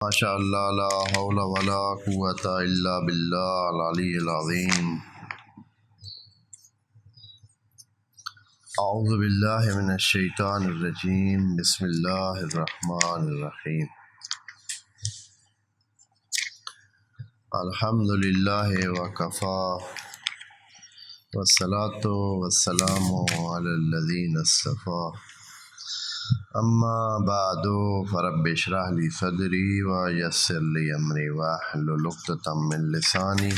ماشاء اللہ لا حول ولا قوۃ الا باللہ العلی العظیم۔ اعوذ باللہ من الشیطان الرجیم، بسم اللہ الرحمن الرحیم۔ الحمد للہ وکفی والصلاۃ والسلام علی الذین اصطفی، اما بعد فرب اشرح لی صدری ویسر لی امری واحلل عقدۃ من لسانی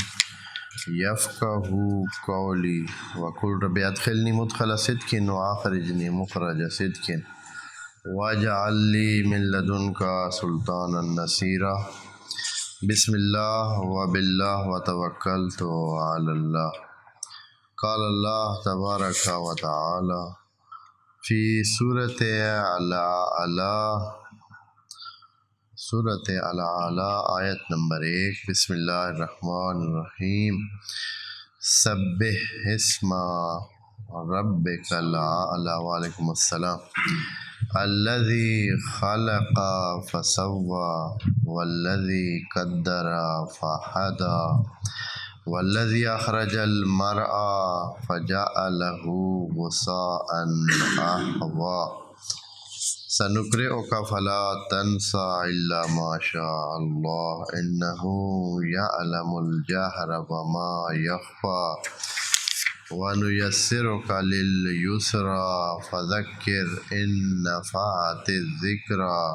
یفقہوا قولی وقل رب ادخلنی مدخل صدق واخرجنی مخرج صدق واجعل لی من لدنک سلطانا نصیرا۔ بسم اللہ وباللہ وتوکلت علی اللہ۔ قال اللہ تبارک و تعالی فی سورۃ الاعلی آیت نمبر 1، بسم اللہ الرحمن الرحیم۔ سبح اسم ربک الاعلی، وعلیکم السلام، الذی خلق فسوی والذی قدر فہدی والذی اخرج المرعى فجعله غثاء احوى سنقرئک فلا تنسى الا ما شاء اللہ انہ یعلم الجہر وما یخفى ونیسرک لليسرى فذکر ان نفعت الذکریٰ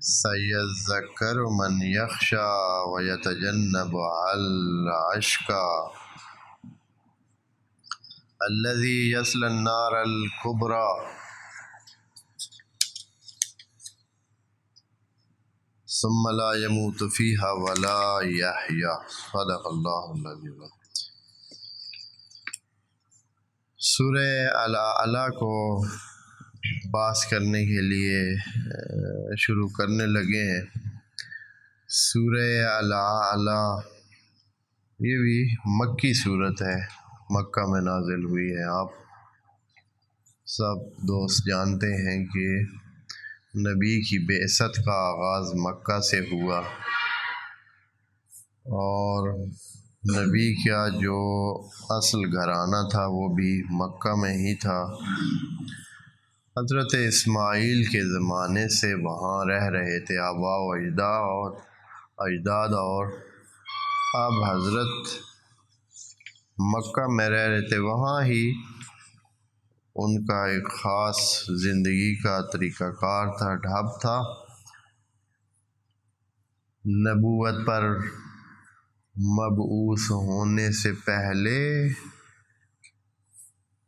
سیذکر من یخشی ویتجنبها الاشقی الذی یصلی النار الکبریٰ ثم لا يموت فیہا ولا یحییٰ۔ صدق اللہ العظیم۔ سورہ الاعلی کو بحث کرنے کے لیے شروع کرنے لگے ہیں۔ سورہ الاعلی یہ بھی مکی صورت ہے، مکہ میں نازل ہوئی ہے۔ آپ سب دوست جانتے ہیں کہ نبی کی بعثت کا آغاز مکہ سے ہوا، اور نبی کا جو اصل گھرانہ تھا وہ بھی مکہ میں ہی تھا۔ حضرت اسماعیل کے زمانے سے وہاں رہ رہے تھے آبا و اجداد، اور اب حضرت مکہ میں رہ رہے تھے۔ وہاں ہی ان کا ایک خاص زندگی کا طریقہ کار تھا، ڈھب تھا۔ نبوت پر مبعوث ہونے سے پہلے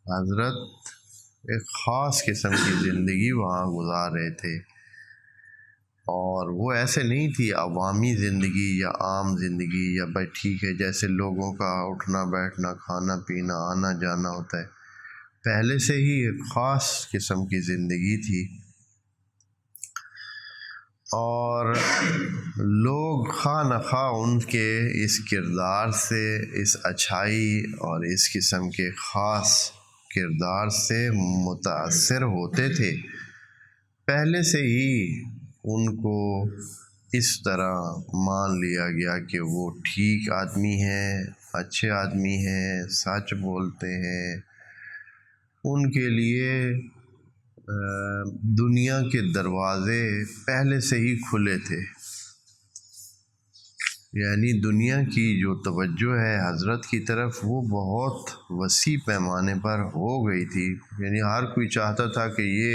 حضرت ایک خاص قسم کی زندگی وہاں گزار رہے تھے، اور وہ ایسے نہیں تھی عوامی زندگی یا عام زندگی، یا بھائی ٹھیک ہے جیسے لوگوں کا اٹھنا بیٹھنا کھانا پینا آنا جانا ہوتا ہے۔ پہلے سے ہی ایک خاص قسم کی زندگی تھی، اور لوگ خواہ نخواہ ان کے اس کردار سے، اس اچھائی اور اس قسم کے خاص کردار سے متاثر ہوتے تھے۔ پہلے سے ہی ان کو اس طرح مان لیا گیا کہ وہ ٹھیک آدمی ہیں، اچھے آدمی ہیں، سچ بولتے ہیں۔ ان کے لیے دنیا کے دروازے پہلے سے ہی کھلے تھے، یعنی دنیا کی جو توجہ ہے حضرت کی طرف وہ بہت وسیع پیمانے پر ہو گئی تھی۔ یعنی ہر کوئی چاہتا تھا کہ یہ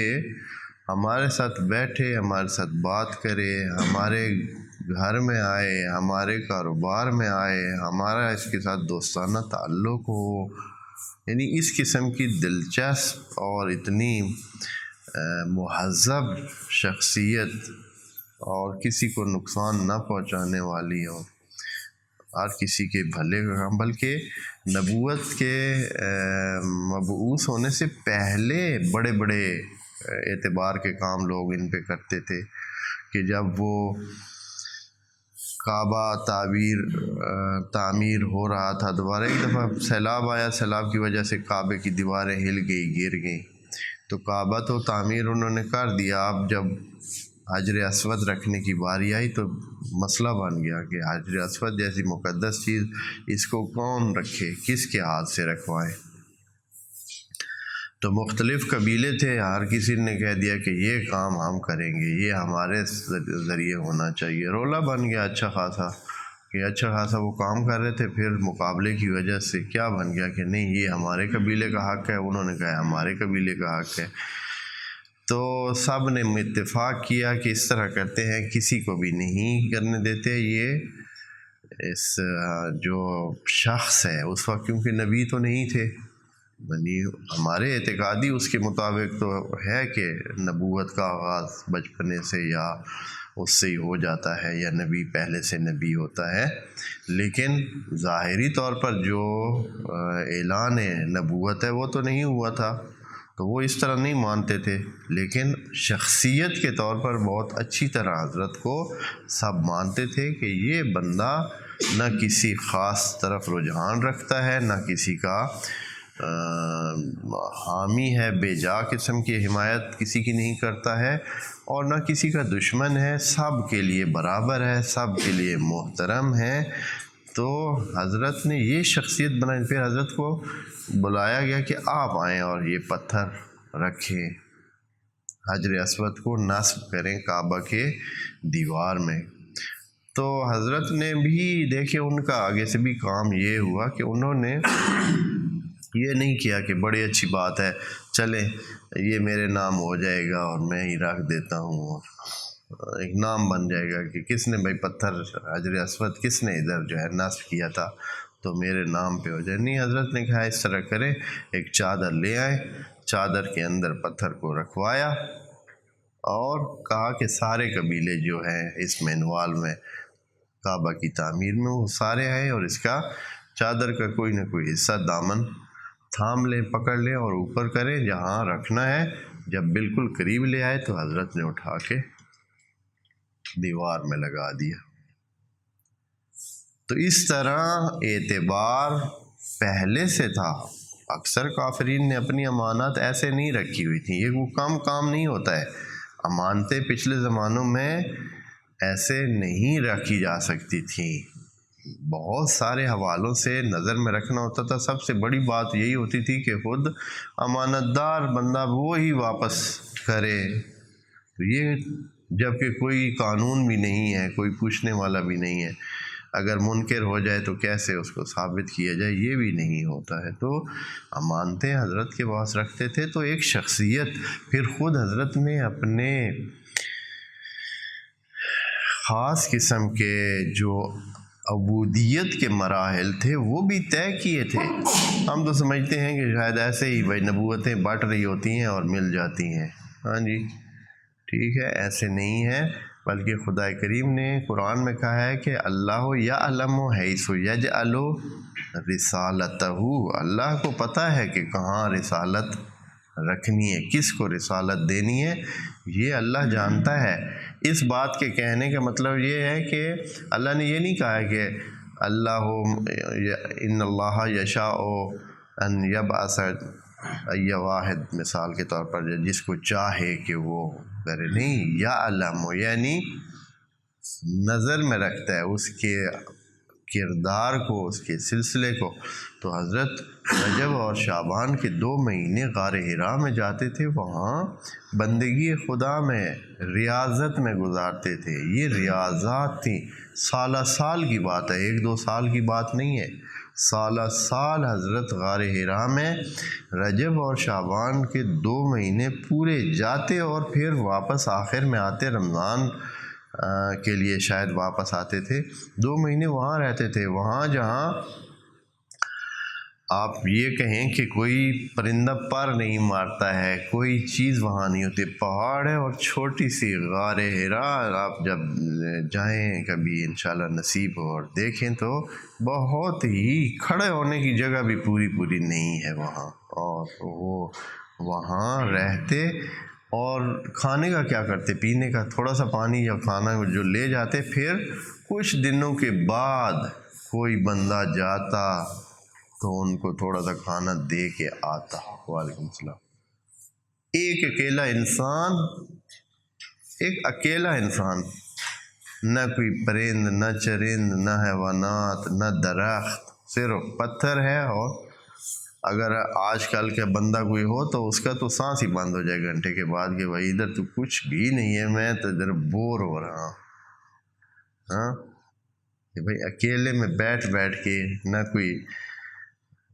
ہمارے ساتھ بیٹھے، ہمارے ساتھ بات کرے، ہمارے گھر میں آئے، ہمارے کاروبار میں آئے، ہمارا اس کے ساتھ دوستانہ تعلق ہو۔ یعنی اس قسم کی دلچسپ اور اتنی مہذب شخصیت، اور کسی کو نقصان نہ پہنچانے والی، اور ہر کسی کے بھلے کا، بلکہ نبوت کے مبعوث ہونے سے پہلے بڑے بڑے اعتبار کے کام لوگ ان پہ کرتے تھے، کہ جب وہ کعبہ تعمیر ہو رہا تھا دوبارہ، ایک دفعہ سیلاب آیا، سیلاب کی وجہ سے کعبے کی دیواریں ہل گئی، گر گئیں، تو کعبہ تو تعمیر انہوں نے کر دیا، اب جب حجر اسود رکھنے کی باری آئی تو مسئلہ بن گیا کہ حجر اسود جیسی مقدس چیز اس کو کون رکھے، کس کے ہاتھ سے رکھوائے۔ تو مختلف قبیلے تھے، ہر کسی نے کہہ دیا کہ یہ کام ہم کریں گے، یہ ہمارے ذریعے ہونا چاہیے۔ رولا بن گیا اچھا خاصا وہ کام کر رہے تھے، پھر مقابلے کی وجہ سے کیا بن گیا کہ نہیں یہ ہمارے قبیلے کا حق ہے، انہوں نے کہا ہمارے قبیلے کا حق ہے۔ تو سب نے اتفاق کیا کہ اس طرح کرتے ہیں، کسی کو بھی نہیں کرنے دیتے۔ یہ اس جو شخص ہے اس وقت، کیونکہ نبی تو نہیں تھے، یعنی ہمارے اعتقادی اس کے مطابق تو ہے کہ نبوت کا آغاز بچپنے سے یا اس سے ہی ہو جاتا ہے، یا نبی پہلے سے نبی ہوتا ہے، لیکن ظاہری طور پر جو اعلان نبوت ہے وہ تو نہیں ہوا تھا، تو وہ اس طرح نہیں مانتے تھے، لیکن شخصیت کے طور پر بہت اچھی طرح حضرت کو سب مانتے تھے کہ یہ بندہ نہ کسی خاص طرف رجحان رکھتا ہے، نہ کسی کا حامی ہے، بے جا قسم کی حمایت کسی کی نہیں کرتا ہے، اور نہ کسی کا دشمن ہے، سب کے لیے برابر ہے، سب کے لیے محترم ہے۔ تو حضرت نے یہ شخصیت بنائی۔ پھر حضرت کو بلایا گیا کہ آپ آئیں اور یہ پتھر رکھیں، حجر اسود کو نصب کریں کعبہ کے دیوار میں۔ تو حضرت نے بھی دیکھے ان کا آگے سے بھی کام یہ ہوا کہ انہوں نے یہ نہیں کیا کہ بڑی اچھی بات ہے چلیں یہ میرے نام ہو جائے گا اور میں ہی رکھ دیتا ہوں، ایک نام بن جائے گا کہ کس نے بھائی پتھر حجر اسود کس نے ادھر جو ہے نصب کیا تھا تو میرے نام پہ ہو جائے۔ نہیں، حضرت نے کہا اس طرح کریں، ایک چادر لے آئے، چادر کے اندر پتھر کو رکھوایا اور کہا کہ سارے قبیلے جو ہیں اس میں انوالو میں کعبہ کی تعمیر میں، وہ سارے آئے اور اس کا چادر کا کوئی نہ کوئی حصہ دامن تھام لیں، پکڑ لیں اور اوپر کریں جہاں رکھنا ہے۔ جب بالکل قریب لے آئے تو حضرت نے اٹھا کے دیوار میں لگا دیا۔ تو اس طرح اعتبار پہلے سے تھا۔ اکثر کافرین نے اپنی امانات ایسے نہیں رکھی ہوئی تھیں، یہ وہ کام نہیں ہوتا ہے، امانتیں پچھلے زمانوں میں ایسے نہیں رکھی جا سکتی تھیں، بہت سارے حوالوں سے نظر میں رکھنا ہوتا تھا۔ سب سے بڑی بات یہی ہوتی تھی کہ خود امانت دار بندہ وہ ہی واپس کرے، تو یہ جبکہ کوئی قانون بھی نہیں ہے، کوئی پوچھنے والا بھی نہیں ہے، اگر منکر ہو جائے تو کیسے اس کو ثابت کیا جائے، یہ بھی نہیں ہوتا ہے۔ تو امانتیں حضرت کے پاس رکھتے تھے۔ تو ایک شخصیت، پھر خود حضرت نے اپنے خاص قسم کے جو عبودیت کے مراحل تھے وہ بھی طے کیے تھے۔ ہم تو سمجھتے ہیں کہ شاید ایسے ہی بھائی نبوتیں بٹ رہی ہوتی ہیں اور مل جاتی ہیں، ہاں جی ٹھیک ہے، ایسے نہیں ہے، بلکہ خدا کریم نے قرآن میں کہا ہے کہ اللہ یعلم حیث یجعل رسالتہ، اللہ کو پتہ ہے کہ کہاں رسالت رکھنی ہے، کس کو رسالت دینی ہے، یہ اللہ جانتا ہے۔ اس بات کے کہنے کا مطلب یہ ہے کہ اللہ نے یہ نہیں کہا کہ اللہ ان اللہ یشاء ان یبعث ای واحد، مثال کے طور پر جس کو چاہے کہ وہ کرے، نہیں، یا علم یعنی نظر میں رکھتا ہے اس کے کردار کو، اس کے سلسلے کو۔ تو حضرت رجب اور شعبان کے 2 مہینے غار حرا میں جاتے تھے، وہاں بندگی خدا میں ریاضت میں گزارتے تھے۔ یہ ریاضات تھیں، سالہ سال کی بات ہے، 1-2 سال کی بات نہیں ہے، سالہ سال حضرت غار حرا میں رجب اور شعبان کے 2 مہینے پورے جاتے اور پھر واپس آخر میں آتے، رمضان کے لیے شاید واپس آتے تھے۔ 2 مہینے وہاں رہتے تھے، وہاں جہاں آپ یہ کہیں کہ کوئی پرندہ پر نہیں مارتا ہے، کوئی چیز وہاں نہیں ہوتی، پہاڑ ہے اور چھوٹی سی غار حرا۔ آپ جب جائیں کبھی انشاءاللہ نصیب ہو اور دیکھیں تو بہت ہی کھڑے ہونے کی جگہ بھی پوری نہیں ہے وہاں، اور وہ وہاں رہتے اور کھانے کا کیا کرتے، پینے کا تھوڑا سا پانی یا کھانا جو لے جاتے، پھر کچھ دنوں کے بعد کوئی بندہ جاتا تو ان کو تھوڑا سا کھانا دے کے آتا۔ وعلیکم السلام۔ ایک اکیلا انسان ایک اکیلا انسان، نہ کوئی پرند، نہ چرند، نہ حیوانات، نہ درخت، صرف پتھر ہے. اور اگر آج کل کا بندہ کوئی ہو تو اس کا تو سانس ہی بند ہو جائے گھنٹے کے بعد کہ بھائی ادھر تو کچھ بھی نہیں ہے، میں تو ادھر بور ہو رہا ہوں. ہاں کہ بھائی اکیلے میں بیٹھ کے نہ کوئی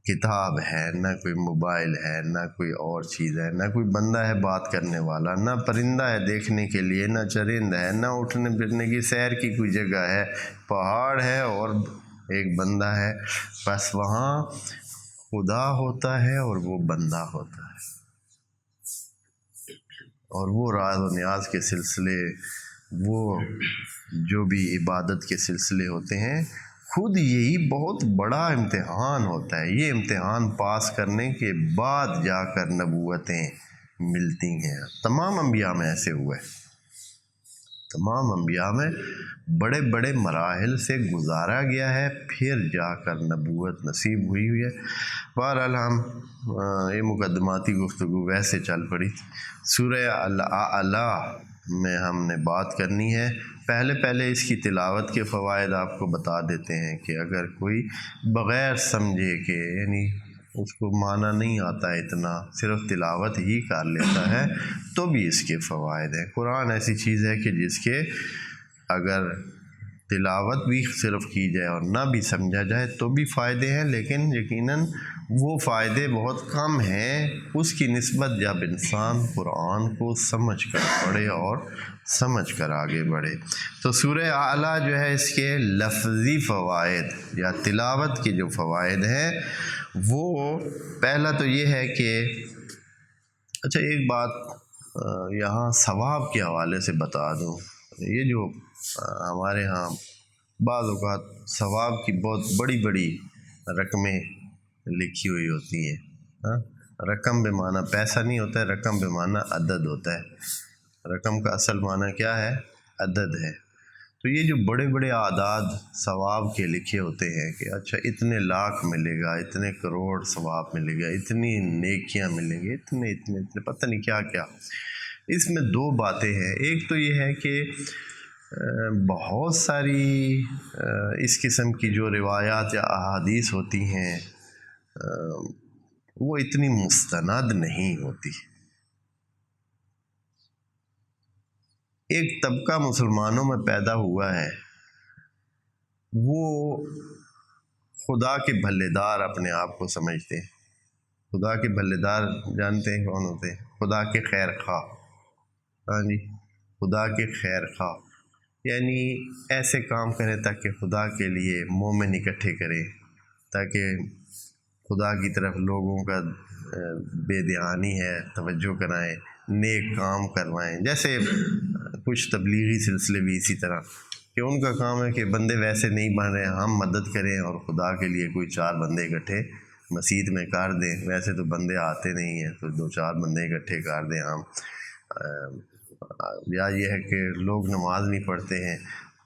کتاب ہے، نہ کوئی موبائل ہے، نہ کوئی اور چیز ہے، نہ کوئی بندہ ہے بات کرنے والا، نہ پرندہ ہے دیکھنے کے لیے، نہ چرند ہے، نہ اٹھنے بیٹھنے کی سیر کی کوئی جگہ ہے. پہاڑ ہے اور ایک بندہ ہے، بس وہاں خدا ہوتا ہے اور وہ بندہ ہوتا ہے. اور وہ راز و نیاز کے سلسلے، وہ جو بھی عبادت کے سلسلے ہوتے ہیں، خود یہی بہت بڑا امتحان ہوتا ہے. یہ امتحان پاس کرنے کے بعد جا کر نبوتیں ملتی ہیں. تمام انبیاء میں ایسے ہوا ہے. تمام انبیاء میں بڑے بڑے مراحل سے گزارا گیا ہے، پھر جا کر نبوت نصیب ہوئی ہے. بہرحال ہم یہ مقدماتی گفتگو ویسے چل پڑی. سورہ الاعلی میں ہم نے بات کرنی ہے. پہلے اس کی تلاوت کے فوائد آپ کو بتا دیتے ہیں کہ اگر کوئی بغیر سمجھے کہ یعنی اس کو معنی نہیں آتا ہے اتنا، صرف تلاوت ہی کر لیتا ہے تو بھی اس کے فوائد ہیں. قرآن ایسی چیز ہے کہ جس کے اگر تلاوت بھی صرف کی جائے اور نہ بھی سمجھا جائے تو بھی فائدے ہیں، لیکن یقیناً وہ فائدے بہت کم ہیں اس کی نسبت جب انسان قرآن کو سمجھ کر پڑھے اور سمجھ کر آگے بڑھے. تو سورہ اعلیٰ جو ہے اس کے لفظی فوائد یا تلاوت کے جو فوائد ہیں، وہ پہلا تو یہ ہے کہ اچھا ایک بات یہاں ثواب کے حوالے سے بتا دوں. یہ جو ہمارے ہاں بعض اوقات ثواب کی بہت بڑی بڑی رقمیں لکھی ہوئی ہوتی ہیں. ہاں رقم بے معنی پیسہ نہیں ہوتا ہے، رقم بے معنی عدد ہوتا ہے. رقم کا اصل معنی کیا ہے؟ عدد ہے. تو یہ جو بڑے بڑے اعداد ثواب کے لکھے ہوتے ہیں کہ اچھا اتنے لاکھ ملے گا، اتنے کروڑ ثواب ملے گا، اتنی نیکیاں ملیں گی، اتنے پتہ نہیں کیا کیا. اس میں دو باتیں ہیں. ایک تو یہ ہے کہ بہت ساری اس قسم کی جو روایات یا احادیث ہوتی ہیں وہ اتنی مستند نہیں ہوتی. ایک طبقہ مسلمانوں میں پیدا ہوا ہے، وہ خدا کے بھلے دار اپنے آپ کو سمجھتے ہیں. خدا کے بھلے دار جانتے ہیں کون ہوتے ہیں؟ خدا کے خیر خواہ. ہاں جی، خدا کے خیر خواہ یعنی ایسے کام کریں تاکہ خدا کے لیے مومن اکٹھے کریں، تاکہ خدا کی طرف لوگوں کا بے دھیانی ہے توجہ کرائیں، نیک کام کروائیں. جیسے کچھ تبلیغی سلسلے بھی اسی طرح کہ ان کا کام ہے کہ بندے ویسے نہیں بن رہے، ہم مدد کریں اور خدا کے لیے کوئی 4 بندے اکٹھے مسجد میں کر دیں. ویسے تو بندے آتے نہیں ہیں تو 2-4 بندے اکٹھے کر دیں ہم. یا یہ ہے کہ لوگ نماز نہیں پڑھتے ہیں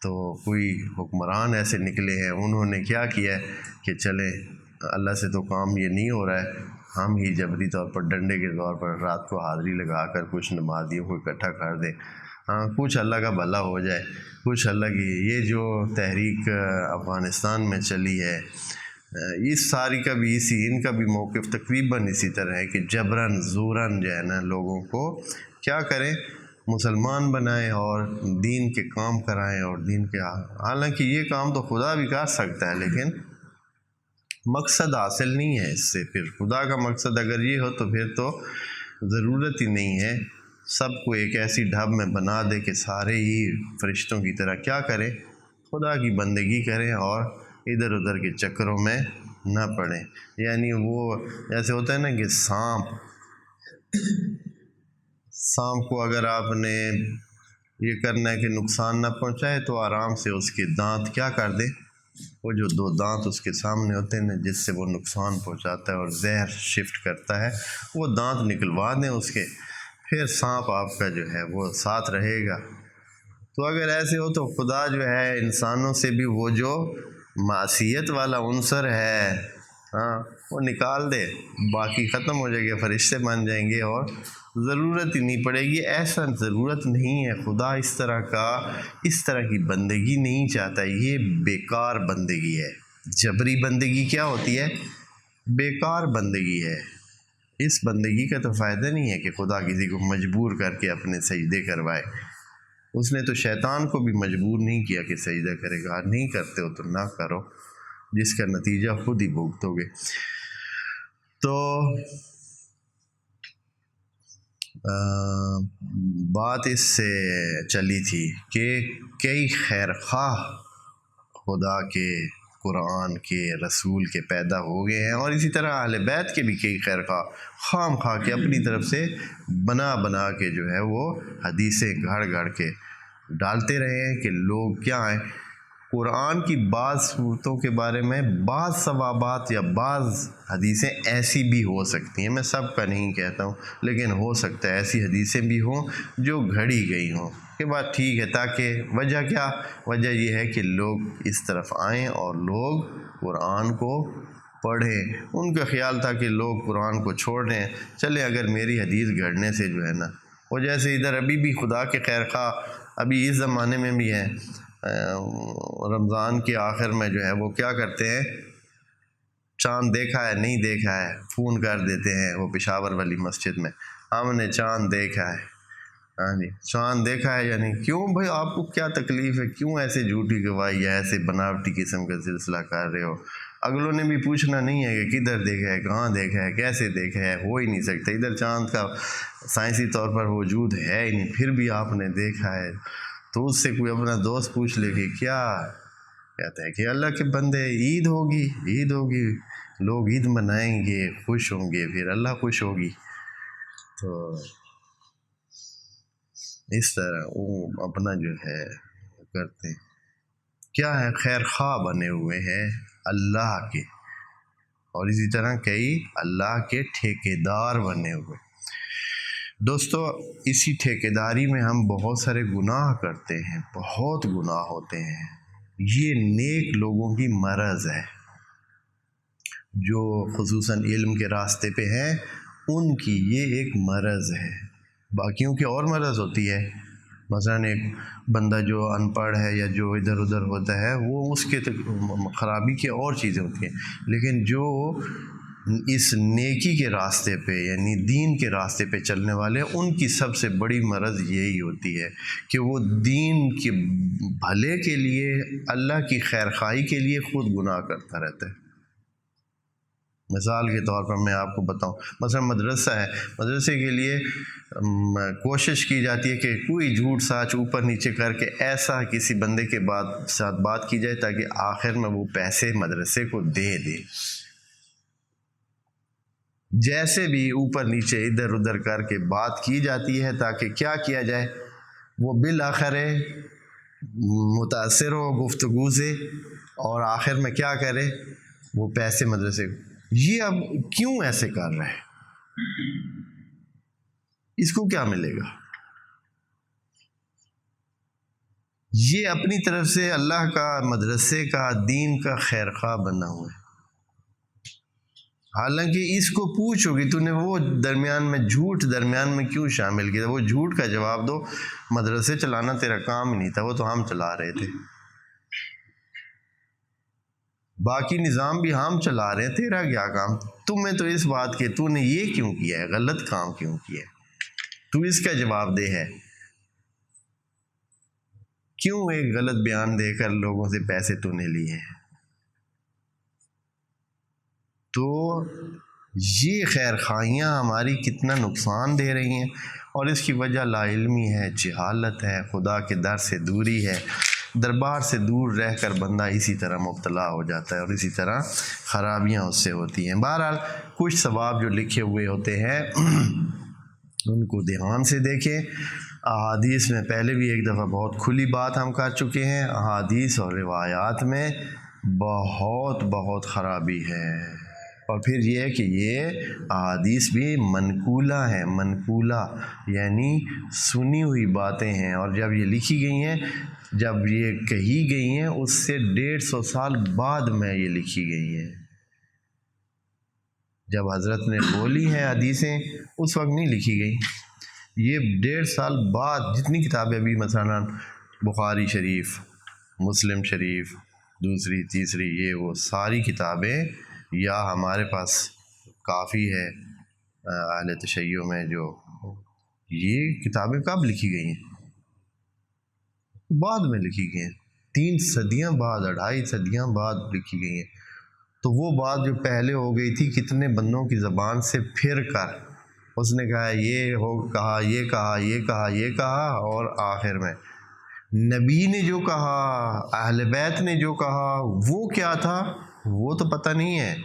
تو کوئی حکمران ایسے نکلے ہیں، انہوں نے کیا کیا ہے کہ چلیں اللہ سے تو کام یہ نہیں ہو رہا ہے، ہم ہی جبری طور پر ڈنڈے کے طور پر رات کو حاضری لگا کر کچھ نمازیوں کو اکٹھا کر دیں. ہاں کچھ اللہ کا بھلا ہو جائے، کچھ اللہ کی. یہ جو تحریک افغانستان میں چلی ہے، اس ساری کا بھی ان کا بھی موقف تقریباً اسی طرح ہے کہ جبراً زوراً جو ہے نا لوگوں کو کیا کریں، مسلمان بنائیں اور دین کے کام کرائیں. اور دین کے حالانکہ یہ کام تو خدا بھی کر سکتا ہے، لیکن مقصد حاصل نہیں ہے اس سے. پھر خدا کا مقصد اگر یہ ہو تو پھر تو ضرورت ہی نہیں ہے سب کو ایک ایسی ڈھب میں بنا دے کہ سارے ہی فرشتوں کی طرح کیا کریں، خدا کی بندگی کریں اور ادھر ادھر کے چکروں میں نہ پڑیں. یعنی وہ جیسے ہوتا ہے نا کہ سانپ کو اگر آپ نے یہ کرنا ہے کہ نقصان نہ پہنچائے تو آرام سے اس کے دانت کیا کر دیں، وہ جو 2 دانت اس کے سامنے ہوتے ہیں نا جس سے وہ نقصان پہنچاتا ہے اور زہر شفٹ کرتا ہے، وہ دانت نکلوا دیں اس کے، پھر سانپ آپ کا جو ہے وہ ساتھ رہے گا. تو اگر ایسے ہو تو خدا جو ہے انسانوں سے بھی وہ جو معصیت والا عنصر ہے ہاں وہ نکال دے، باقی ختم ہو جائے گا، فرشتے بن جائیں گے اور ضرورت ہی نہیں پڑے گی. ایسا ضرورت نہیں ہے. خدا اس طرح کی بندگی نہیں چاہتا. یہ بیکار بندگی ہے. جبری بندگی کیا ہوتی ہے؟ بیکار بندگی ہے. اس بندگی کا تو فائدہ نہیں ہے کہ خدا کسی کو مجبور کر کے اپنے سجدے کروائے. اس نے تو شیطان کو بھی مجبور نہیں کیا کہ سجدہ کرے گا. نہیں کرتے ہو تو نہ کرو، جس کا نتیجہ خود ہی بھگتو گے. تو بات اس سے چلی تھی کہ کئی خیر خواہ خدا کے، قرآن کے، رسول کے پیدا ہو گئے ہیں، اور اسی طرح اہل بیت کے بھی کئی خیر خواہ خواہ کے اپنی طرف سے بنا کے جو ہے وہ حدیثیں گھڑ کے ڈالتے رہے ہیں کہ لوگ کیا ہیں. قرآن کی بعض صورتوں کے بارے میں بعض ثوابات یا بعض حدیثیں ایسی بھی ہو سکتی ہیں. میں سب کا نہیں کہتا ہوں، لیکن ہو سکتا ہے ایسی حدیثیں بھی ہوں جو گھڑی گئی ہوں. کہ بات ٹھیک ہے، تاکہ وجہ یہ ہے کہ لوگ اس طرف آئیں اور لوگ قرآن کو پڑھیں. ان کا خیال تھا کہ لوگ قرآن کو چھوڑ دیں، چلے اگر میری حدیث گھڑنے سے جو ہے نا. وہ جیسے ادھر ابھی بھی خدا کے خیر خواہ ابھی اس زمانے میں بھی ہیں. رمضان کے آخر میں جو ہے وہ کیا کرتے ہیں، چاند دیکھا ہے نہیں دیکھا ہے فون کر دیتے ہیں. وہ پشاور والی مسجد میں ہم نے چاند دیکھا ہے. ہاں جی، چاند دیکھا ہے یعنی کیوں بھائی آپ کو کیا تکلیف ہے؟ کیوں ایسے جھوٹی گواہی یا ایسے بناوٹی قسم کا سلسلہ کر رہے ہو؟ اگلوں نے بھی پوچھنا نہیں ہے کہ کدھر دیکھا ہے، کہاں دیکھا ہے، کیسے دیکھا ہے. ہو ہی نہیں سکتا. ادھر چاند کا سائنسی طور پر وجود ہے ہی نہیں، پھر بھی آپ نے دیکھا ہے. تو اس سے کوئی اپنا دوست پوچھ لے کہ کیا کہتا ہے کہ اللہ کے بندے عید ہوگی لوگ عید منائیں گے، خوش ہوں گے، پھر اللہ خوش ہوگی. تو اس طرح وہ اپنا جو ہے کرتے ہیں. کیا ہے، خیر خواہ بنے ہوئے ہیں اللہ کے، اور اسی طرح کئی اللہ کے ٹھیکیدار بنے ہوئے. دوستو، اسی ٹھیکیداری میں ہم بہت سارے گناہ کرتے ہیں، بہت گناہ ہوتے ہیں. یہ نیک لوگوں کی مرض ہے جو خصوصاً علم کے راستے پہ ہیں. ان کی یہ ایک مرض ہے. باقیوں کی اور مرض ہوتی ہے. مثلاً ایک بندہ جو ان پڑھ ہے یا جو ادھر ادھر ہوتا ہے، وہ اس کے خرابی کی اور چیزیں ہوتی ہیں. لیکن جو اس نیکی کے راستے پہ یعنی دین کے راستے پہ چلنے والے، ان کی سب سے بڑی مرض یہی ہوتی ہے کہ وہ دین کے بھلے کے لیے، اللہ کی خیر خواہی کے لیے خود گناہ کرتا رہتا ہے. مثال کے طور پر میں آپ کو بتاؤں، مثلا مدرسہ ہے، مدرسے کے لیے کوشش کی جاتی ہے کہ کوئی جھوٹ سچ اوپر نیچے کر کے ایسا کسی بندے کے ساتھ بات کی جائے تاکہ آخر میں وہ پیسے مدرسے کو دے دے. جیسے بھی اوپر نیچے ادھر ادھر کر کے بات کی جاتی ہے تاکہ کیا کیا جائے، وہ بالآخر متاثر ہو گفتگو سے اور آخر میں کیا کرے، وہ پیسے مدرسے کو. یہ اب کیوں ایسے کر رہا ہے؟ اس کو کیا ملے گا؟ یہ اپنی طرف سے اللہ کا، مدرسے کا، دین کا خیر خواہ بنا ہوا ہے. حالانکہ اس کو پوچھو کہ تو نے وہ درمیان میں کیوں شامل کیا؟ وہ جھوٹ کا جواب دو. مدرسے چلانا تیرا کام ہی نہیں تھا، وہ تو ہم چلا رہے تھے. باقی نظام بھی ہم چلا رہے ہیں، تیرا کیا کام؟ تمہیں تو اس بات کے تو نے یہ کیوں کیا ہے، غلط کام کیوں کیا ہے، تو اس کا جواب دے ہے. کیوں ایک غلط بیان دے کر لوگوں سے پیسے تو نے لیے ہیں؟ تو یہ خیر خواہیاں ہماری کتنا نقصان دے رہی ہیں، اور اس کی وجہ لا علمی ہے، جہالت ہے، خدا کے در سے دوری ہے. دربار سے دور رہ کر بندہ اسی طرح مبتلا ہو جاتا ہے اور اسی طرح خرابیاں اس سے ہوتی ہیں. بہرحال کچھ ثواب جو لکھے ہوئے ہوتے ہیں ان کو دھیان سے دیکھیں. احادیث میں پہلے بھی ایک دفعہ بہت کھلی بات ہم کر چکے ہیں، احادیث اور روایات میں بہت خرابی ہے. اور پھر یہ ہے کہ یہ احادیث بھی منقولہ ہیں. منقولہ یعنی سنی ہوئی باتیں ہیں، اور جب یہ لکھی گئی ہیں، جب یہ کہی گئی ہیں، اس سے 150 سال بعد میں یہ لکھی گئی ہیں. جب حضرت نے بولی ہیں حدیثیں، اس وقت نہیں لکھی گئی. یہ 1.5 سال بعد جتنی کتابیں ابھی مثلا بخاری شریف، مسلم شریف، دوسری تیسری یہ وہ ساری کتابیں، یا ہمارے پاس کافی ہے اہل تشیع میں، جو یہ کتابیں کب لکھی گئی ہیں؟ بعد میں لکھی گئی ہیں، 3 صدیاں بعد، 2.5 صدیاں بعد لکھی گئی ہیں۔ تو وہ بات جو پہلے ہو گئی تھی کتنے بندوں کی زبان سے پھر کر، اس نے کہا یہ ہو، کہا یہ کہا یہ کہا یہ کہا، اور آخر میں نبی نے جو کہا، اہل بیت نے جو کہا، وہ کیا تھا وہ تو پتہ نہیں ہے۔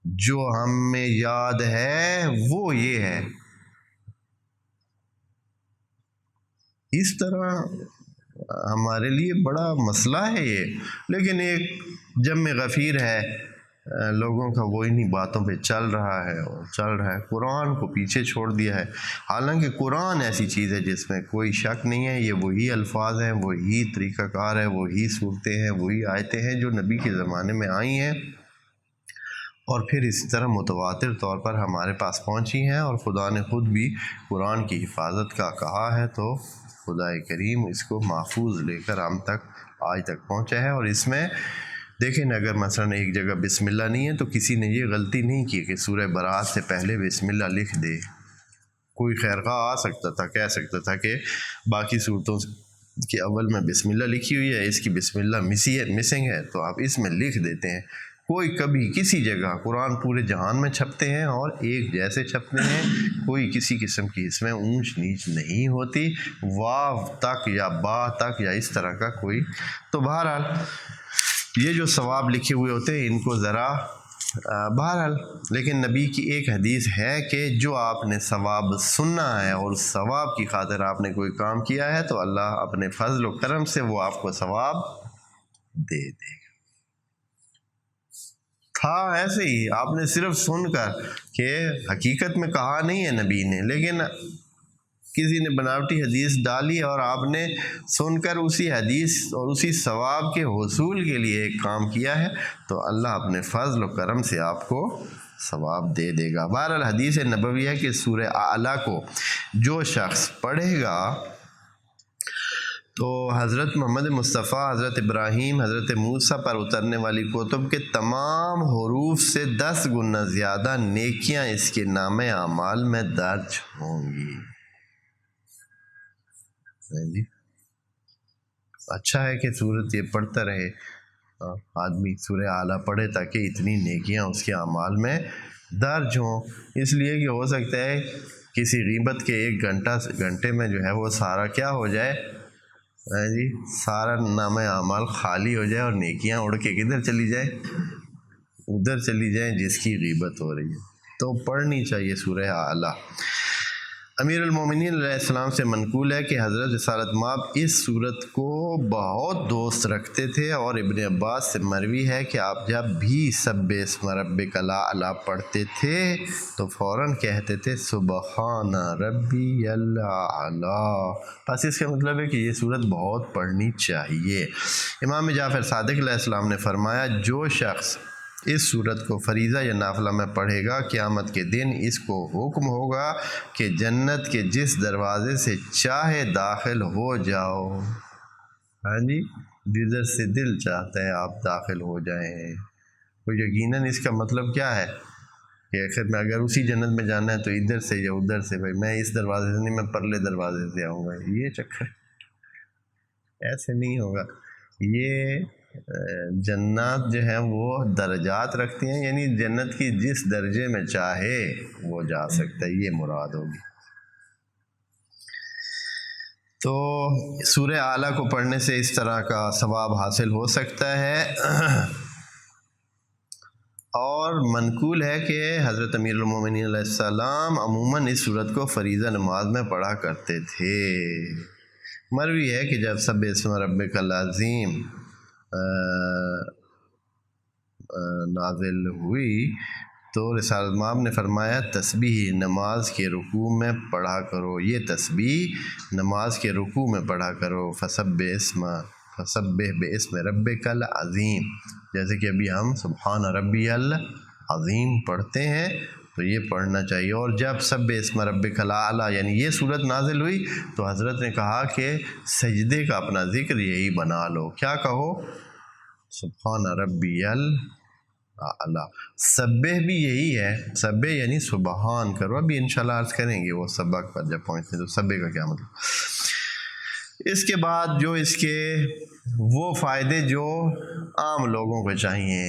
جو ہمیں یاد ہے وہ یہ ہے۔ اس طرح ہمارے لیے بڑا مسئلہ ہے یہ، لیکن ایک جم غفیر ہے لوگوں کا، وہ انہی باتوں پہ چل رہا ہے اور چل رہا ہے، قرآن کو پیچھے چھوڑ دیا ہے۔ حالانکہ قرآن ایسی چیز ہے جس میں کوئی شک نہیں ہے، یہ وہی الفاظ ہیں، وہی طریقہ کار ہے، وہی صورتیں ہیں، وہی آیتیں ہیں جو نبی کے زمانے میں آئی ہیں، اور پھر اسی طرح متواتر طور پر ہمارے پاس پہنچی ہیں، اور خدا نے خود بھی قرآن کی حفاظت کا کہا ہے، تو خدا کریم اس کو محفوظ لے کر ہم تک آج تک پہنچا ہے۔ اور اس میں دیکھیں نا، اگر مثلا ایک جگہ بسم اللہ نہیں ہے تو کسی نے یہ غلطی نہیں کی کہ سورہ برات سے پہلے بسم اللہ لکھ دے۔ کوئی خیرخواہ آ سکتا تھا، کہہ سکتا تھا کہ باقی صورتوں کے اول میں بسم اللہ لکھی ہوئی ہے، اس کی بسم اللہ مسنگ ہے، تو آپ اس میں لکھ دیتے ہیں۔ کوئی کبھی کسی جگہ، قرآن پورے جہان میں چھپتے ہیں اور ایک جیسے چھپتے ہیں، کوئی کسی قسم کی اس میں اونچ نیچ نہیں ہوتی، واو تک یا با تک یا اس طرح کا کوئی۔ تو بہرحال یہ جو ثواب لکھے ہوئے ہوتے ہیں ان کو ذرا بہرحال، لیکن نبی کی ایک حدیث ہے کہ جو آپ نے ثواب سننا ہے اور ثواب کی خاطر آپ نے کوئی کام کیا ہے تو اللہ اپنے فضل و کرم سے وہ آپ کو ثواب دے دے گا۔ تھا ایسے ہی، آپ نے صرف سن کر، کہ حقیقت میں کہا نہیں ہے نبی نے، لیکن کسی نے بناوٹی حدیث ڈالی اور آپ نے سن کر اسی حدیث اور اسی ثواب کے حصول کے لیے ایک کام کیا ہے، تو اللہ اپنے فضل و کرم سے آپ کو ثواب دے دے گا۔ بہرحال حدیث نبوی ہے کہ سورہ اعلیٰ کو جو شخص پڑھے گا تو حضرت محمد مصطفیٰ، حضرت ابراہیم، حضرت موسیٰ پر اترنے والی کتب کے تمام حروف سے 10 گنا زیادہ نیکیاں اس کے نامہ اعمال میں درج ہوں گی۔ جی اچھا ہے کہ سورت یہ پڑھتا رہے، آدمی سورہ اعلیٰ پڑھے تاکہ اتنی نیکیاں اس کے اعمال میں درج ہوں۔ اس لیے کہ ہو سکتا ہے کسی غیبت کے 1 گھنٹے میں جو ہے وہ سارا کیا ہو جائے، جی سارا نامہ اعمال خالی ہو جائے اور نیکیاں اڑ کے کدھر چلی جائیں، ادھر چلی جائیں جس کی غیبت ہو رہی ہے۔ تو پڑھنی چاہیے سورہ اعلیٰ۔ امیر المومنین علیہ السلام سے منقول ہے کہ حضرت رسالت مآب اس صورت کو بہت دوست رکھتے تھے، اور ابن عباس سے مروی ہے کہ آپ جب بھی سبح اسم ربک الاعلی پڑھتے تھے تو فوراً کہتے تھے سبحان ربی الاعلی۔ بس اس کا مطلب ہے کہ یہ صورت بہت پڑھنی چاہیے۔ امام جعفر صادق علیہ السلام نے فرمایا جو شخص اس صورت کو فریضہ یا نافلہ میں پڑھے گا، قیامت کے دن اس کو حکم ہوگا کہ جنت کے جس دروازے سے چاہے داخل ہو جاؤ۔ ہاں جی، جدھر سے دل چاہتا ہے آپ داخل ہو جائیں۔ تو یقیناً اس کا مطلب کیا ہے کہ آخر میں اگر اسی جنت میں جانا ہے تو ادھر سے یا ادھر سے، بھائی میں اس دروازے سے نہیں، میں پرلے دروازے سے آؤں گا، یہ چکر ایسے نہیں ہوگا۔ یہ جنات جو ہیں وہ درجات رکھتی ہیں، یعنی جنت کی جس درجے میں چاہے وہ جا سکتا ہے، یہ مراد ہوگی۔ تو سورہ اعلیٰ کو پڑھنے سے اس طرح کا ثواب حاصل ہو سکتا ہے۔ اور منقول ہے کہ حضرت امیر المومنین علیہ السلام عموماً اس صورت کو فریضہ نماز میں پڑھا کرتے تھے۔ مروی ہے کہ جب سبح اسم ربک العظیم نازل ہوئی تو رسالت مآب نے فرمایا تسبیح نماز کے رکوع میں پڑھا کرو، یہ تسبیح نماز کے رکوع میں پڑھا کرو، فسبح باسم ربک العظیم، جیسے کہ ابھی ہم سبحان ربی العظیم پڑھتے ہیں، تو یہ پڑھنا چاہیے۔ اور جب سبح اسم ربک الاعلی یعنی یہ صورت نازل ہوئی تو حضرت نے کہا کہ سجدے کا اپنا ذکر یہی بنا لو، کیا کہو؟ سبحان ربی الاعلی۔ سبح بھی یہی ہے، سبح یعنی سبحان کرو، ابھی انشاءاللہ عرض کریں گے وہ سبق پر جب پہنچتے تو سبح کا کیا مطلب۔ اس کے بعد جو اس کے وہ فائدے جو عام لوگوں کو چاہیے،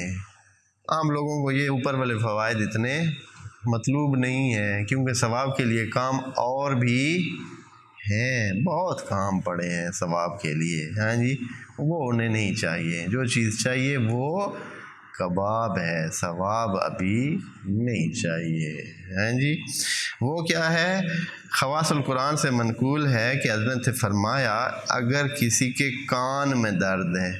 عام لوگوں کو یہ اوپر والے فوائد اتنے مطلوب نہیں ہیں، کیونکہ ثواب کے لیے کام اور بھی ہیں، بہت کام پڑے ہیں ثواب کے لیے، ہاں جی، وہ انہیں نہیں چاہیے۔ جو چیز چاہیے وہ کباب ہے، ثواب ابھی نہیں چاہیے، ہاں جی۔ وہ کیا ہے؟ خواص القرآن سے منقول ہے کہ حضرت نے فرمایا اگر کسی کے کان میں درد ہے،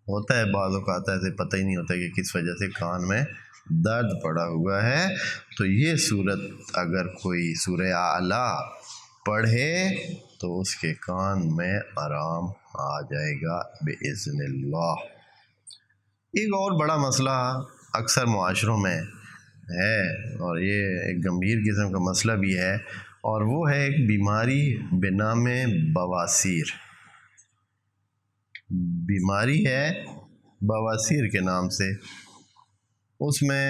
ہوتا ہے بعض اوقات ایسے پتہ ہی نہیں ہوتا کہ کس وجہ سے کان میں درد پڑا ہوا ہے، تو یہ صورت اگر کوئی سورہ اعلیٰ پڑھے تو اس کے کان میں آرام آ جائے گا بإذن اللہ۔ ایک اور بڑا مسئلہ اکثر معاشروں میں ہے، اور یہ ایک گمبھیر قسم کا مسئلہ بھی ہے، اور وہ ہے ایک بیماری بنام بواسیر۔ بیماری ہے بواسیر کے نام سے۔ اس میں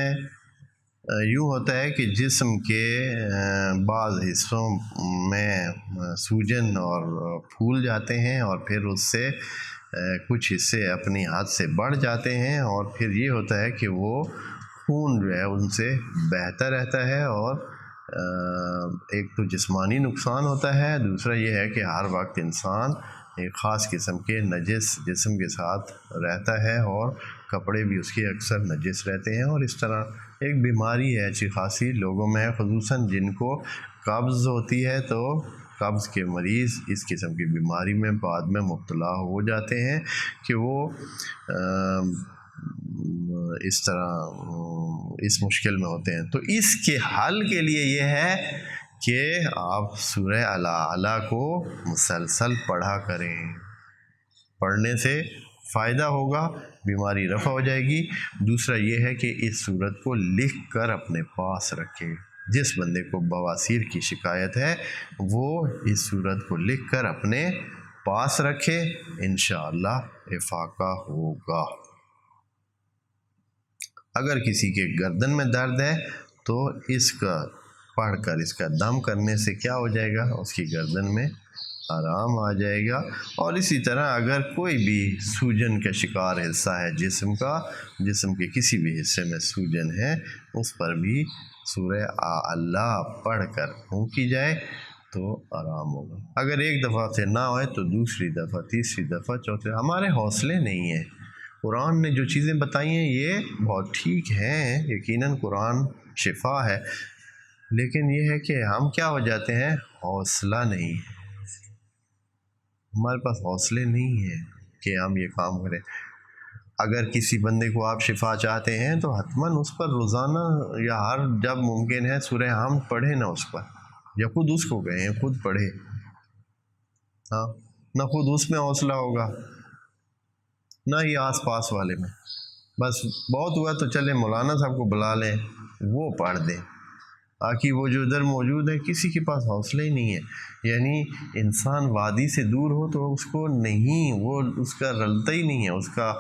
یوں ہوتا ہے کہ جسم کے بعض حصوں میں سوجن اور پھول جاتے ہیں، اور پھر اس سے کچھ حصے اپنی حد سے بڑھ جاتے ہیں، اور پھر یہ ہوتا ہے کہ وہ خون جو ہے ان سے بہتا رہتا ہے، اور ایک تو جسمانی نقصان ہوتا ہے، دوسرا یہ ہے کہ ہر وقت انسان ایک خاص قسم کے نجس جسم کے ساتھ رہتا ہے، اور کپڑے بھی اس کے اکثر نجس رہتے ہیں، اور اس طرح ایک بیماری ہے اچھی خاصی لوگوں میں، خصوصاً جن کو قبض ہوتی ہے، تو قبض کے مریض اس قسم کی بیماری میں بعد میں مبتلا ہو جاتے ہیں کہ وہ اس طرح اس مشکل میں ہوتے ہیں۔ تو اس کے حل کے لیے یہ ہے کہ آپ سورہ الاعلیٰ کو مسلسل پڑھا کریں، پڑھنے سے فائدہ ہوگا، بیماری رفع ہو جائے گی۔ دوسرا یہ ہے کہ اس صورت کو لکھ کر اپنے پاس رکھیں۔ جس بندے کو بواسیر کی شکایت ہے وہ اس صورت کو لکھ کر اپنے پاس رکھے، انشاءاللہ افاقہ ہوگا۔ اگر کسی کے گردن میں درد ہے تو اس کا پڑھ کر اس کا دم کرنے سے کیا ہو جائے گا؟ اس کی گردن میں آرام آ جائے گا۔ اور اسی طرح اگر کوئی بھی سوجن کا شکار حصہ ہے جسم کے کسی بھی حصے میں سوجن ہے، اس پر بھی سورہ الاعلیٰ پڑھ کر پھونکی جائے تو آرام ہوگا۔ اگر ایک دفعہ سے نہ ہوئے تو دوسری دفعہ، تیسری دفعہ، چوتھی۔ ہمارے حوصلے نہیں ہیں، قرآن نے جو چیزیں بتائی ہیں یہ بہت ٹھیک ہیں، یقیناً قرآن شفا ہے، لیکن یہ ہے کہ ہم کیا ہو جاتے ہیں؟ حوصلہ نہیں ہے، ہمارے پاس حوصلے نہیں ہیں کہ ہم یہ کام کریں۔ اگر کسی بندے کو آپ شفا چاہتے ہیں تو حتماً اس پر روزانہ یا ہر جب ممکن ہے سورہ حمد پڑھیں، نہ اس پر، یا خود اس کو کہیں خود پڑھے، ہاں، نہ خود اس میں حوصلہ ہوگا نہ ہی آس پاس والے میں۔ بس بہت ہوا تو چلے مولانا صاحب کو بلا لیں، وہ پڑھ دیں، باقی وہ جو ادھر موجود ہے کسی کے پاس حوصلہ ہی نہیں ہے۔ یعنی انسان وادی سے دور ہو تو اس کو نہیں، وہ اس کا رلتا ہی نہیں ہے، اس کا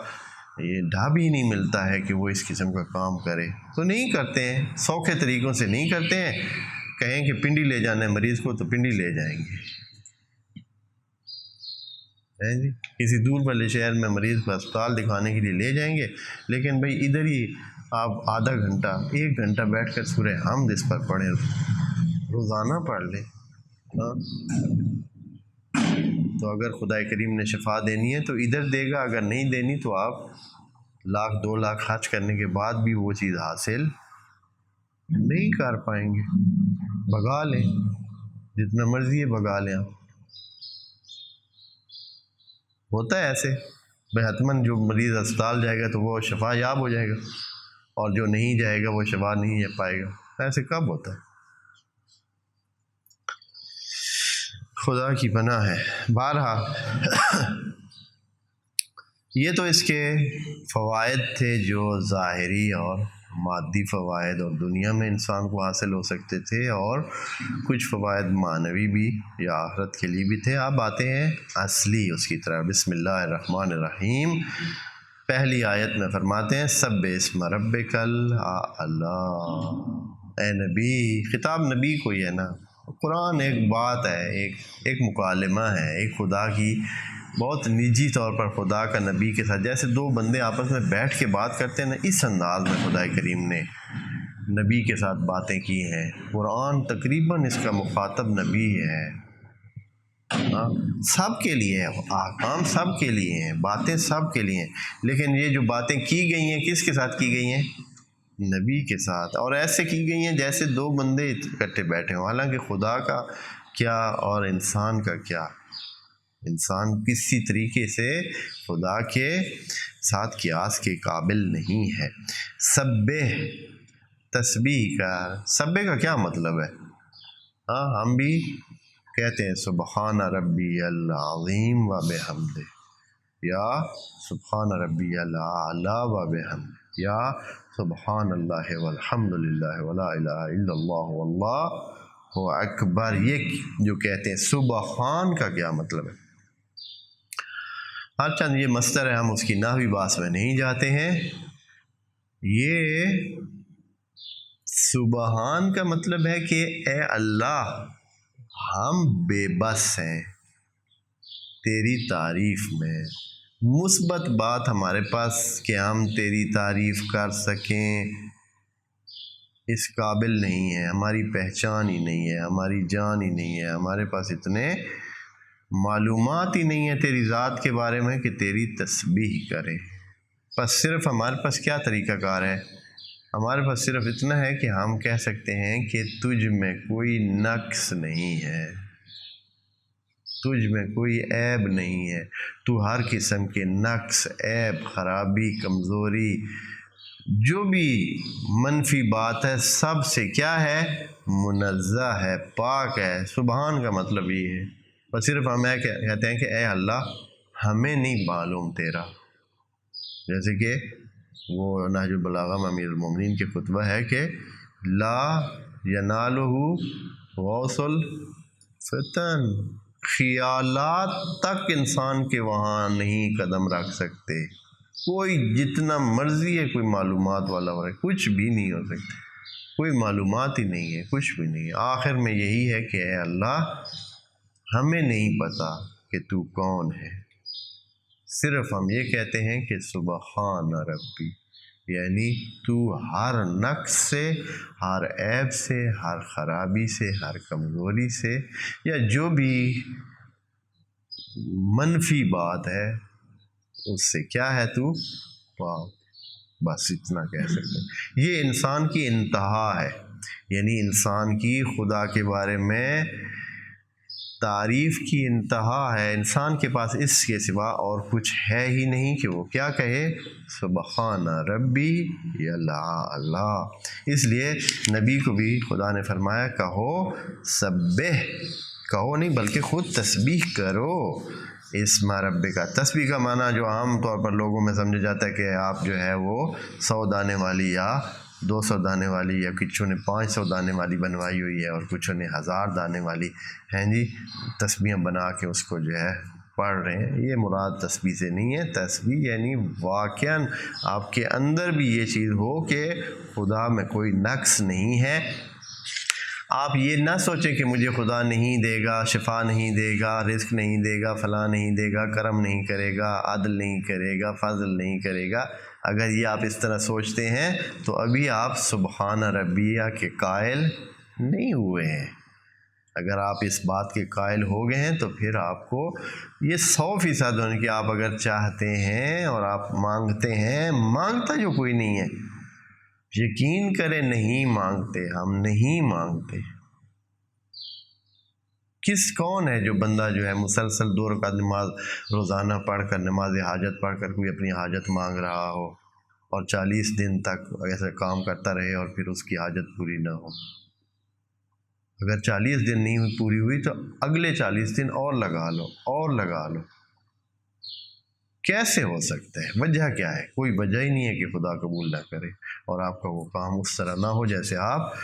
یہ ڈھاب ہی نہیں ملتا ہے کہ وہ اس قسم کا کام کرے، تو نہیں کرتے ہیں، سوکھے طریقوں سے نہیں کرتے ہیں۔ کہیں کہ پنڈی لے جانا ہے مریض کو تو پنڈی لے جائیں گے، جی، کسی دور والے شہر میں مریض کو اسپتال دکھانے کے لیے لے جائیں گے، لیکن بھئی ادھر ہی آپ آدھا گھنٹہ 1 گھنٹہ بیٹھ کر سورہ حمد اس پر پڑھیں، روزانہ پڑھ لیں، ہاں، تو اگر خدا کریم نے شفا دینی ہے تو ادھر دے گا، اگر نہیں دینی تو آپ 1 لاکھ 2 لاکھ خرچ کرنے کے بعد بھی وہ چیز حاصل نہیں کر پائیں گے۔ بھگا لیں، جتنا مرضی ہے بھگا لیں، آپ ہوتا ہے ایسے، بھائی حتماً جو مریض اسپتال جائے گا تو وہ شفا یاب ہو جائے گا، اور جو نہیں جائے گا وہ شفا نہیں پائے گا، ایسے کب ہوتا ہے؟ خدا کی پناہ ہے۔ بہرحال یہ تو اس کے فوائد تھے جو ظاہری اور مادی فوائد اور دنیا میں انسان کو حاصل ہو سکتے تھے، اور کچھ فوائد معنوی بھی یا آخرت کے لیے بھی تھے۔ اب آتے ہیں اصلی اس کی طرح۔ بسم اللہ الرحمن الرحیم۔ پہلی آیت میں فرماتے ہیں سبح اسم ربک الاعلی۔ اے نبی، خطاب نبی کو ہی ہے نا۔ قرآن ایک بات ہے، ایک مکالمہ ہے، ایک خدا کی بہت نجی طور پر خدا کا نبی کے ساتھ، جیسے دو بندے آپس میں بیٹھ کے بات کرتے ہیں نا، اس انداز میں خدا کریم نے نبی کے ساتھ باتیں کی ہیں۔ قرآن تقریباً اس کا مخاطب نبی ہے، سب کے لیے ہے، احکام سب کے لیے ہیں، باتیں سب کے لیے ہیں، لیکن یہ جو باتیں کی گئی ہیں کس کے ساتھ کی گئی ہیں؟ نبی کے ساتھ، اور ایسے کی گئی ہیں جیسے دو بندے اکٹھے بیٹھے ہوں۔ حالانکہ خدا کا کیا اور انسان کا کیا، انسان کسی طریقے سے خدا کے ساتھ قیاس کے قابل نہیں ہے۔ سبح، تسبیح کا کیا مطلب ہے؟ ہم بھی کہتے ہیں سبحان ربی العظیم و بحمدہ، یا سبحان ربی الاعلی و بحمدہ، یا سبحان اللہ والحمد للہ ولا الہ الا اللہ واللہ اکبر۔ یہ جو کہتے ہیں سبحان کا کیا مطلب ہے؟ ہر چند یہ مصدر ہے، ہم اس کی نحوی بحث میں نہیں جاتے ہیں۔ یہ سبحان کا مطلب ہے کہ اے اللہ، ہم بے بس ہیں تیری تعریف میں۔ مثبت بات ہمارے پاس کہ ہم تیری تعریف کر سکیں اس قابل نہیں ہے، ہماری پہچان ہی نہیں ہے، ہماری جان ہی نہیں ہے، ہمارے پاس اتنے معلومات ہی نہیں ہے تیری ذات کے بارے میں کہ تیری تسبیح کرے۔ بس صرف ہمارے پاس کیا طریقہ کار ہے؟ ہمارے پاس صرف اتنا ہے کہ ہم کہہ سکتے ہیں کہ تجھ میں کوئی نقص نہیں ہے، تجھ میں کوئی عیب نہیں ہے، تو ہر قسم کے نقص، عیب، خرابی، کمزوری، جو بھی منفی بات ہے سب سے کیا ہے؟ منزہ ہے، پاک ہے۔ سبحان کا مطلب یہ ہے۔ بس صرف ہم کہتے ہیں کہ اے اللہ، ہمیں نہیں معلوم تیرا، جیسے کہ وہ نہج البلاغہ میں امیر المومنین کے خطبہ ہے کہ لا ینالہ غوث الفتن، خیالات تک انسان کے وہاں نہیں قدم رکھ سکتے، کوئی جتنا مرضی ہے کوئی معلومات والا ہو، کچھ بھی نہیں ہو سکتا، کوئی معلومات ہی نہیں ہے، کچھ بھی نہیں ہے۔ آخر میں یہی ہے کہ اے اللہ، ہمیں نہیں پتا کہ تو کون ہے، صرف ہم یہ کہتے ہیں کہ سبحان ربی، یعنی تو ہر نقص سے، ہر عیب سے، ہر خرابی سے، ہر کمزوری سے، یا جو بھی منفی بات ہے اس سے کیا ہے؟ تو پاک۔ بس اتنا کہہ سکتے ہیں۔ یہ انسان کی انتہا ہے، یعنی انسان کی خدا کے بارے میں تعریف کی انتہا ہے۔ انسان کے پاس اس کے سوا اور کچھ ہے ہی نہیں کہ وہ کیا کہے؟ سبحان ربی الاعلی۔ اس لیے نبی کو بھی خدا نے فرمایا کہو سبح، کہو نہیں بلکہ خود تسبیح کرو اسم ربک کا۔ تسبیح کا معنی جو عام طور پر لوگوں میں سمجھا جاتا ہے کہ آپ جو ہے وہ 100 دانے والی یا 200 دانے والی، یا کچھوں نے 500 دانے والی بنوائی ہوئی ہے اور کچھوں نے 1000 دانے والی ہیں جی تسبیحیں بنا کے اس کو جو ہے پڑھ رہے ہیں۔ یہ مراد تسبیح سے نہیں ہے۔ تسبیح یعنی واقعاً آپ کے اندر بھی یہ چیز ہو کہ خدا میں کوئی نقص نہیں ہے۔ آپ یہ نہ سوچیں کہ مجھے خدا نہیں دے گا، شفا نہیں دے گا، رزق نہیں دے گا، فلاں نہیں دے گا، کرم نہیں کرے گا، عدل نہیں کرے گا، فضل نہیں کرے گا۔ اگر یہ آپ اس طرح سوچتے ہیں تو ابھی آپ سبحان ربیہ کے قائل نہیں ہوئے ہیں۔ اگر آپ اس بات کے قائل ہو گئے ہیں تو پھر آپ کو یہ 100% ہونے کہ آپ اگر چاہتے ہیں اور آپ مانگتے ہیں، مانگتا جو کوئی نہیں ہے، یقین کریں نہیں مانگتے، ہم نہیں مانگتے۔ کون ہے جو بندہ جو ہے مسلسل 2 رکعت نماز روزانہ پڑھ کر، نماز حاجت پڑھ کر کوئی اپنی حاجت مانگ رہا ہو اور 40 دن تک ایسا کام کرتا رہے اور پھر اس کی حاجت پوری نہ ہو؟ اگر 40 دن نہیں پوری ہوئی تو اگلے 40 دن اور لگا لو اور لگا لو۔ کیسے ہو سکتا ہے؟ وجہ کیا ہے؟ کوئی وجہ ہی نہیں ہے کہ خدا قبول نہ کرے اور آپ کا وہ کام اس طرح نہ ہو جیسے آپ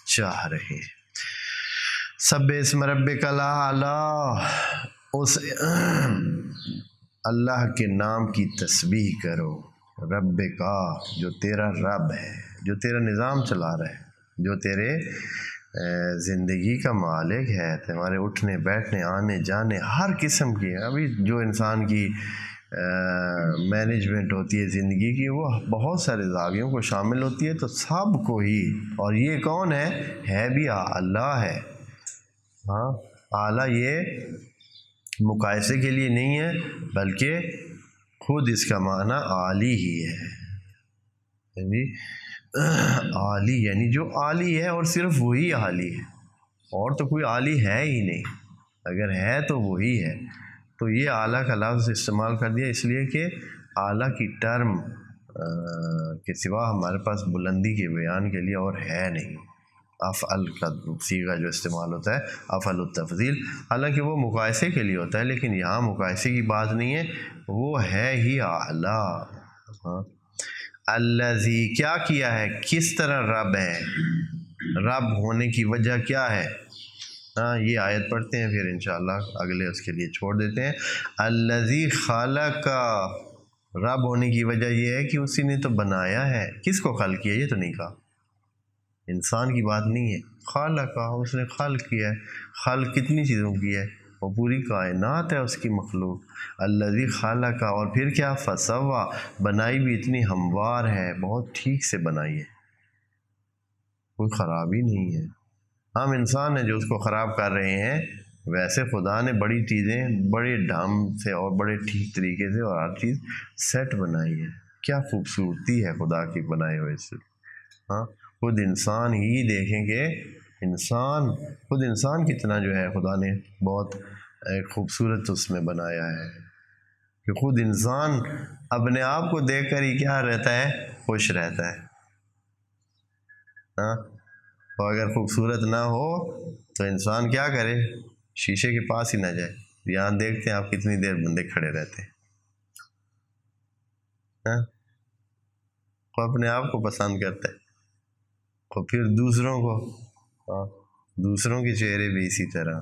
چاہ رہے ہیں۔ سبح اسم ربک الاعلی، اس اللہ کے نام کی تسبیح کرو، رب کا، جو تیرا رب ہے، جو تیرا نظام چلا رہا ہے، جو تیرے زندگی کا مالک ہے، تمہارے اٹھنے بیٹھنے آنے جانے ہر قسم کی۔ ابھی جو انسان کی مینجمنٹ ہوتی ہے زندگی کی، وہ بہت سارے زاویوں کو شامل ہوتی ہے، تو سب کو ہی، اور یہ کون ہے بھی اللہ ہے۔ ہاں، اعلیٰ یہ مقایسے کے لیے نہیں ہے، بلکہ خود اس کا معنی عالی ہی ہے، یعنی عالی، یعنی جو عالی ہے اور صرف وہی عالی ہے، اور تو کوئی عالی ہے ہی نہیں، اگر ہے تو وہی ہے۔ تو یہ اعلیٰ کا لفظ استعمال کر دیا اس لیے کہ اعلیٰ کی ٹرم کے سوا ہمارے پاس بلندی کے بیان کے لیے اور ہے نہیں۔ افعل کا صیغہ جو استعمال ہوتا ہے، افعل التفضیل، حالانکہ وہ مقایسے کے لیے ہوتا ہے، لیکن یہاں مقایسے کی بات نہیں ہے، وہ ہے ہی اعلیٰ۔ ہاں، الذی، کیا کیا ہے، کس طرح رب ہے، رب ہونے کی وجہ کیا ہے۔ ہاں، یہ آیت پڑھتے ہیں، پھر انشاءاللہ اگلے اس کے لیے چھوڑ دیتے ہیں۔ الذی خلق، رب ہونے کی وجہ یہ ہے کہ اسی نے تو بنایا ہے۔ کس کو خلق کیا؟ یہ تو نہیں کہا، انسان کی بات نہیں ہے، خالق، اس نے خلق کیا ہے۔ خلق کتنی چیزوں کی ہے، وہ پوری کائنات ہے اس کی مخلوق۔ الذی خلق، اور پھر کیا، فسوا، بنائی بھی اتنی ہموار ہے، بہت ٹھیک سے بنائی ہے، کوئی خرابی نہیں ہے۔ ہم انسان ہیں جو اس کو خراب کر رہے ہیں، ویسے خدا نے بڑی چیزیں بڑے ڈھنگ سے اور بڑے ٹھیک طریقے سے اور ہر چیز سیٹ بنائی ہے۔ کیا خوبصورتی ہے خدا کی بنائے ہوئے سے۔ ہاں، خود انسان ہی دیکھیں کہ خود انسان کتنا جو ہے خدا نے بہت خوبصورت اس میں بنایا ہے، کہ خود انسان اپنے آپ کو دیکھ کر ہی کیا رہتا ہے، خوش رہتا ہے۔ ہاں، اور اگر خوبصورت نہ ہو تو انسان کیا کرے، شیشے کے پاس ہی نہ جائے۔ یہاں دیکھتے ہیں آپ کتنی دیر بندے کھڑے رہتے ہیں، ہاں، وہ اپنے آپ کو پسند کرتا ہے، اور پھر دوسروں کو، ہاں، دوسروں کے چہرے بھی اسی طرح۔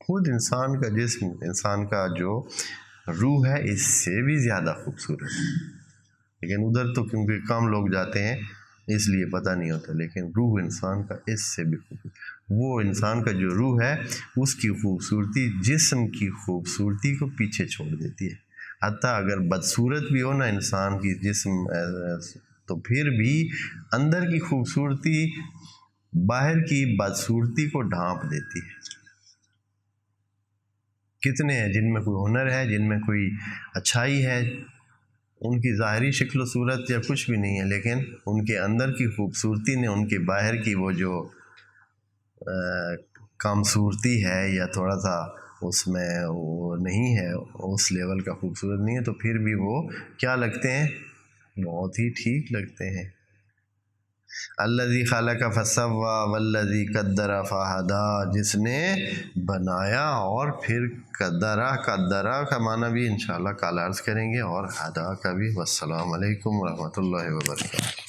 خود انسان کا جسم، انسان کا جو روح ہے، اس سے بھی زیادہ خوبصورت ہے، لیکن ادھر تو کیونکہ کم لوگ جاتے ہیں اس لیے پتہ نہیں ہوتا، لیکن روح انسان کا اس سے بھی خوبصورت۔ وہ انسان کا جو روح ہے، اس کی خوبصورتی جسم کی خوبصورتی کو پیچھے چھوڑ دیتی ہے۔ حتیٰ اگر بدصورت بھی ہو نا انسان کی جسم، تو پھر بھی اندر کی خوبصورتی باہر کی بدصورتی کو ڈھانپ دیتی ہے۔ کتنے ہیں جن میں کوئی ہنر ہے، جن میں کوئی اچھائی ہے، ان کی ظاہری شکل و صورت یا کچھ بھی نہیں ہے، لیکن ان کے اندر کی خوبصورتی نے ان کے باہر کی وہ جو کم صورتی ہے یا تھوڑا سا اس میں وہ نہیں ہے، اس لیول کا خوبصورت نہیں ہے، تو پھر بھی وہ کیا لگتے ہیں، بہت ہی ٹھیک لگتے ہیں۔ الذی خلق فسوا والذی قدر فہدی، جس نے بنایا اور پھر قدرہ کا معنی بھی انشاءاللہ کل عرض کریں گے، اور ہدا کا بھی۔ والسلام علیکم ورحمۃ اللہ وبرکاتہ۔